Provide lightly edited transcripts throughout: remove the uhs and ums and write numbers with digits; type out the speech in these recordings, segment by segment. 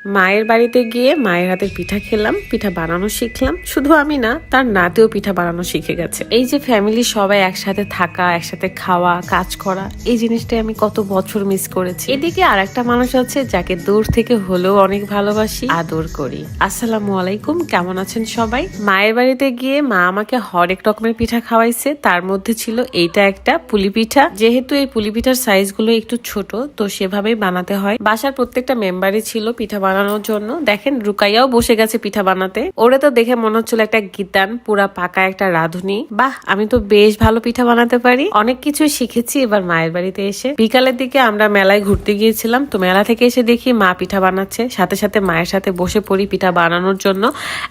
মায়ের বাড়িতে গিয়ে মায়ের হাতে পিঠা খেলাম, পিঠা বানানো শিখলাম। শুধু আমি না, তার নাতিও পিঠা বানানো শিখে গেছে। এই যে ফ্যামিলি সবাই একসাথে থাকা, একসাথে খাওয়া, কাজ করা, এই জিনিসটাই আমি কত বছর মিস করেছি। এদিকে আর একটা মানুষ আছে যাকে দূর থেকে হলেও অনেক ভালোবাসি, আদর করি। আসসালামু আলাইকুম, কেমন আছেন সবাই? মায়ের বাড়িতে গিয়ে মা আমাকে হরেক রকমের পিঠা খাওয়াইছে। তার মধ্যে ছিল এইটা একটা পুলি পিঠা। যেহেতু এই পুলি পিঠার সাইজ গুলো একটু ছোট, তো সেভাবেই বানাতে হয়। বাসার প্রত্যেকটা মেম্বারই ছিল পিঠা বানানোর জন্য। দেখেন রুকাইয়াও বসে গেছে পিঠা বানাতে। ওরে তো দেখে মনে হচ্ছিল একটা গীতান, পুরা পাকা একটা রাঁধুনি। বাহ, আমি তো বেশ ভালো পিঠা বানাতে পারি। অনেক কিছুই শিখেছি এবার মায়ের বাড়িতে এসে। বিকালের দিকে আমরা মেলায় ঘুরতে গিয়েছিলাম, তো মেলা থেকে এসে দেখি মা পিঠা বানাচ্ছে। সাথে সাথে মায়ের সাথে বসে পড়ি পিঠা বানানোর জন্য।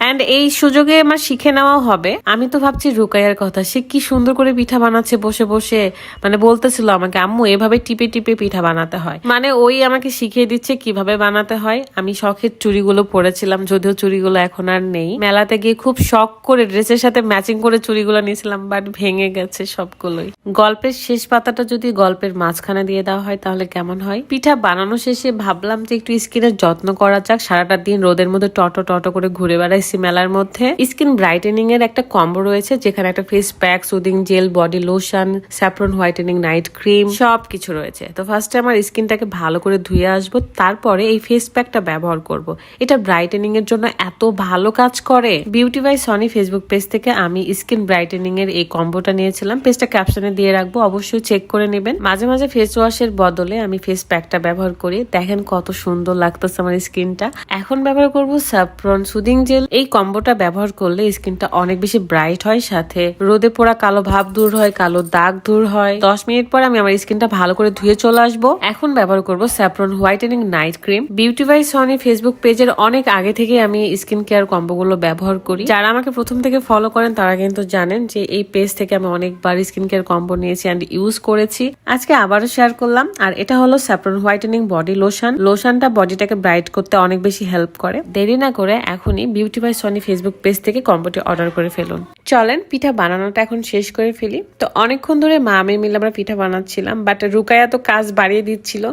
এন্ড এই সুযোগে আমার শিখে নেওয়াও হবে। আমি তো ভাবছি রুকাইয়ার কথা, সে কি সুন্দর করে পিঠা বানাচ্ছে বসে বসে। মানে বলতেছিল আমাকে, আম্মু এভাবে টিপে টিপে পিঠা বানাতে হয়। মানে ওই আমাকে শিখিয়ে দিচ্ছে কিভাবে বানাতে হয়। আমি শখের চুড়িগুলো পরেছিলাম, যদিও চুড়িগুলো এখন আর নেই। মেলাতে গিয়ে খুব শখ করে ড্রেসের সাথে ম্যাচিং করে চুড়িগুলো নিয়েছিলাম, বাট ভেঙে গেছে সবগুলোই। গল্পের শেষ পাতাটা যদি গল্পের মাঝখানে দিয়ে দেওয়া হয় তাহলে কেমন হয়? পিঠা বানানো শেষে ভাবলাম যে একটু স্কিনের যত্ন করা যাক। সারাটা দিন রোদের মধ্যে টটো টটো করে ঘুরে বেড়াইছি মেলার মধ্যে। স্কিন ব্রাইটেনিং এর একটা কম্বো রয়েছে, যেখানে একটা face pack, soothing jail, body lotion, saffron whitening night cream সবকিছু রয়েছে। তো ফার্স্টে আমার স্কিনটাকে ভালো করে ধুয়ে আসবো, তারপরে এই ফেস প্যাকটা ব্যবহার করব। এটা ব্রাইটেনিং এর জন্য এত ভালো কাজ করে। Beauty by Sony Facebook page থেকে আমি স্কিন ব্রাইটেনিং এর এই কম্বোটা নিয়েছিলাম। পেজটা ক্যাপশনে দিয়ে রাখবো, অবশ্যই চেক করে নেবেন। মাঝে মাঝে ফেস ওয়াশের বদলে আমি ফেস প্যাকটা ব্যবহার করি। দেখেন কত সুন্দর লাগতেছে আমার স্কিনটা। এখন ব্যবহার করব স্যাফরন সুদিং জেল। এই কম্বোটা ব্যবহার করলে স্কিনটা অনেক বেশি ব্রাইট হয়, সাথে রোদে পোড়া কালো ভাব দূর হয়, কালো দাগ দূর হয়। 10 মিনিট পর আমি আমার স্কিনটা ভালো করে ধুয়ে চলে আসবো। এখন ব্যবহার করব saffron whitening night cream. Beauty by Sony Facebook পেজের অনেক আগে থেকে আমি স্কিন কেয়ার কম্বো গুলো ব্যবহার করি। যারা আমাকে প্রথম থেকে ফলো করেন তারা কিন্তু জানেন যে এই পেজ থেকে আমি অনেকবার স্কিন কেয়ার কম্বো নিয়েছি এন্ড ইউজ করেছি। আজকে আবারও শেয়ার করলাম। আর এটা হলো স্যাফরন হোয়াইটেনিং বডি লোশন। লোশনটা বডিটাকে ব্রাইট করতে অনেক বেশি হেল্প করে। দেরি না করে এখনই beauty by Sony Facebook page থেকে কম্বোটি অর্ডার করে ফেলুন। চলেন পিঠা বানানোটা এখন শেষ করে ফেলি। তো অনেকক্ষণ ধরে মা আমি মিলে আমরা পিঠা বানাচ্ছিলাম, বাট রুকাইয়া তো কাজ বাড়িয়ে দিচ্ছিল।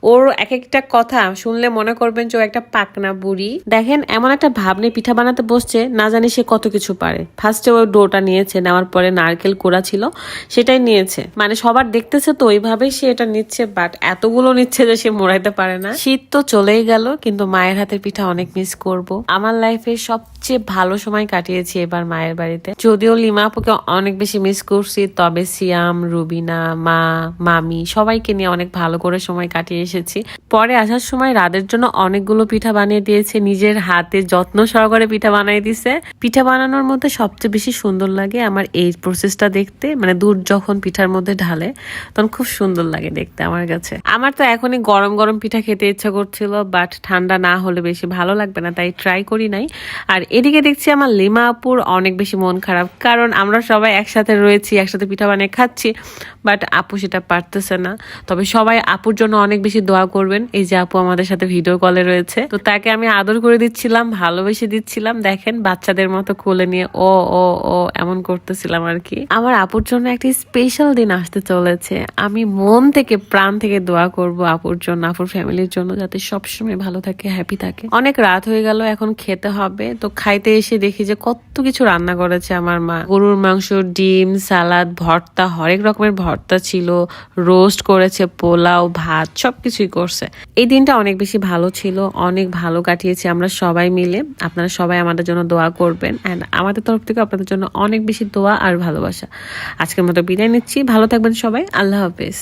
ওর এক একটা কথা শুনলে মনে করবেন যে ও একটা পাকনা বুড়ি। দেখেন এমন একটা ভাব নিয়ে পিঠা বানাতে বসছে, না জানি সে কত কিছু পারে। ফার্স্টে ও ডোটা নিয়েছে, নেওয়ার পরে নারকেল কোড়া ছিল সেটাই নিয়েছে। মানে সবার দেখতেছে তো ওইভাবেই সে এটা নিচ্ছে, বাট এতগুলো নিচ্ছে যে সে মোড়াইতে পারে না। শীত তো চলেই গেল, কিন্তু মায়ের হাতের পিঠা অনেক মিস করব। আমার লাইফে সবচেয়ে ভালো সময় কাটিয়েছি এবার মায়ের বাড়িতে। যদিও লিমা আপুকে অনেক বেশি মিস করছি, তবে সিয়াম, রুবিনা, মা, মামি সবাইকে নিয়ে অনেক ভালো করে সময় কাটিয়ে এসেছি। পরে আসার সময় রাদের জন্য অনেকগুলো পিঠা বানিয়ে দিয়েছে, নিজের হাতে যত্ন সহকারে পিঠা বানিয়ে দিছে। পিঠা বানানোর মধ্যে সবচেয়ে বেশি সুন্দর লাগে আমার এই প্রসেসটা দেখতে। মানে দুধ যখন পিঠার মধ্যে ঢালে তখন খুব সুন্দর লাগে দেখতে আমার কাছে। আমার তো এখনই গরম গরম পিঠা খেতে ইচ্ছা করছিল, বাট ঠান্ডা না হলে বেশি ভালো লাগবে না, তাই ট্রাই করি নাই। আর এদিকে দেখছি আমার লিমা আপুর অনেক বেশি মন খারাপ, কারণ আমরা সবাই একসাথে রয়েছি, একসাথে পিঠা বানিয়ে খাচ্ছি, বাট আপু সেটা পারতেছে না। তবে সবাই আপুর জন্য অনেক বেশি দোয়া করবেন। এই যে আপু আমাদের সাথে ভিডিও কলে রয়েছে, তো তাকে আমি আদর করে দিচ্ছিলাম, ভালোবেসে দিচ্ছিলাম। দেখেন বাচ্চাদের মতো কোলে নিয়ে ও ও ও এমন করতেছিলাম আর কি। আমার আপুর জন্য একটি স্পেশাল দিন আসতে চলেছে। আমি মন থেকে প্রাণ থেকে দোয়া করব আপুর জন্য, আপুর ফ্যামিলির জন্য, যাতে সবসময় ভালো থাকে, হ্যাপি থাকে। অনেক রাত হয়ে গেল, এখন খেতে হবে। তো খাইতে এসে দেখি যে কত কিছু রান্না করেছে আমার মা। গরুর মাংস, ডিম, সালাদ, ভর্তা, হরেক রকমের ভর্তা ছিল, রোস্ট করেছে, পোলাও, ভাত, সবকিছুই করছে। এই দিনটা অনেক বেশি ভালো ছিল, অনেক ভালো কাটিয়েছি আমরা সবাই মিলে। আপনারা সবাই আমাদের জন্য দোয়া করবেন, এন্ড আমাদের তরফ থেকে আপনাদের জন্য অনেক বেশি দোয়া আর ভালোবাসা। আজকের মতো বিদায় নিচ্ছি, ভালো থাকবেন সবাই, আল্লাহ হাফেজ।